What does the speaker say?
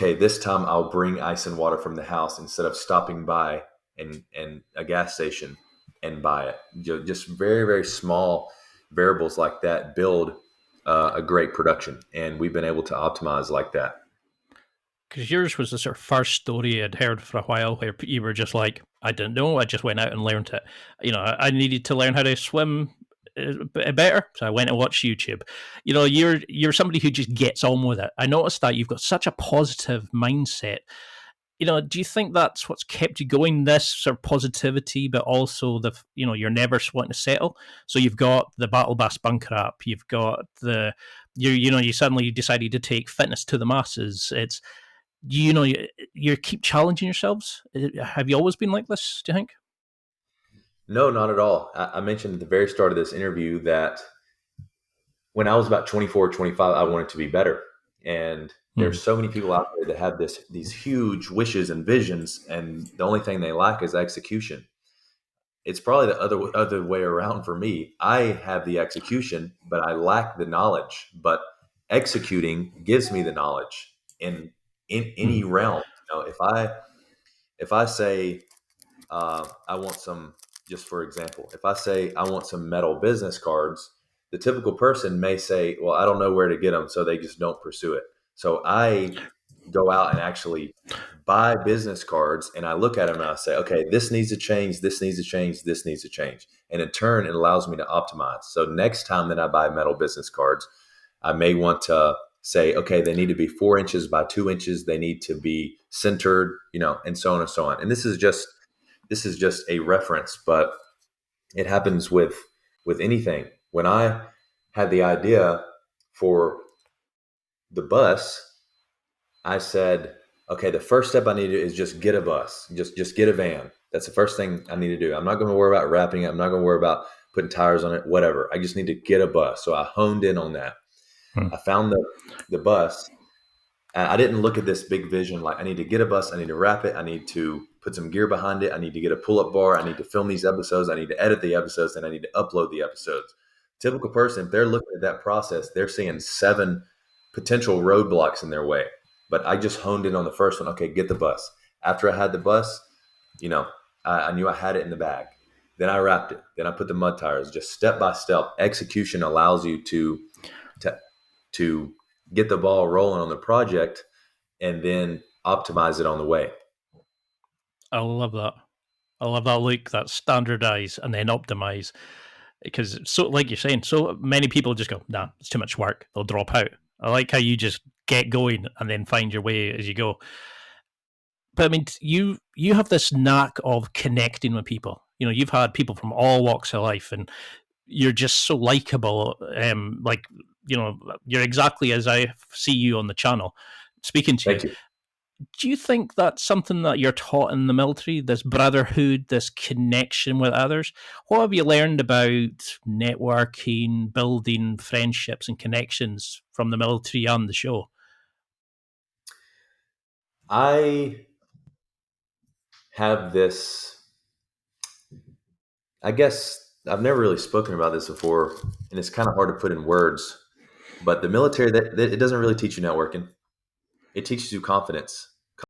okay, this time I'll bring ice and water from the house instead of stopping by and a gas station and buy it. Just very, very small variables like that build a great production. And we've been able to optimize like that. Because yours was the sort of first story I'd heard for a while where you were just like, I didn't know, I just went out and learned it. I needed to learn how to swim better, so I went and watched YouTube. You're somebody who just gets on with it. I noticed that you've got such a positive mindset. Do you think that's what's kept you going? This sort of positivity, but also you're never wanting to settle. So you've got the Battle Bass Bunker app. You've got you suddenly decided to take fitness to the masses. It's you keep challenging yourselves. Have you always been like this, do you think? No, not at all. I mentioned at the very start of this interview that when I was about 24, 25, I wanted to be better. And there's so many people out there that have these huge wishes and visions, and the only thing they lack is execution. It's probably the other way around for me. I have the execution, but I lack the knowledge. But executing gives me the knowledge in any realm. If I say I want some, just for example, if I say I want some metal business cards, the typical person may say, well, I don't know where to get them, so they just don't pursue it. So I go out and actually buy business cards, and I look at them and I say, okay, this needs to change, this needs to change, this needs to change. And in turn, it allows me to optimize. So next time that I buy metal business cards, I may want to say, okay, they need to be 4 inches by 2 inches. They need to be centered, and so on and so on. And this is just a reference, but it happens with anything. When I had the idea for the bus, I said, okay, the first step I need to do is just get a bus, just get a van. That's the first thing I need to do. I'm not going to worry about wrapping it. I'm not going to worry about putting tires on it, whatever. I just need to get a bus. So I honed in on that. I found the bus. I didn't look at this big vision like I need to get a bus, I need to wrap it, I need to put some gear behind it, I need to get a pull-up bar, I need to film these episodes, I need to edit the episodes, and I need to upload the episodes. Typical person, if they're looking at that process, they're seeing 7 potential roadblocks in their way. But I just honed in on the first one. Okay, get the bus. After I had the bus, I knew I had it in the bag. Then I wrapped it. Then I put the mud tires. Just step by step. Execution allows you to get the ball rolling on the project and then optimize it on the way. I love that. I love that look, that standardize and then optimize. Because so, like you're saying, so many people just go, nah, it's too much work. They'll drop out. I like how you just get going and then find your way as you go. But I mean, you have this knack of connecting with people. You've had people from all walks of life, and you're just so likable. You're exactly as I see you on the channel speaking to Thank you. you. Do you think that's something that you're taught in the military, this brotherhood, this connection with others? What have you learned about networking, building friendships and connections from the military and the show? I have this, I guess I've never really spoken about this before, and it's kind of hard to put in words, but the military, that it doesn't really teach you networking. It teaches you confidence.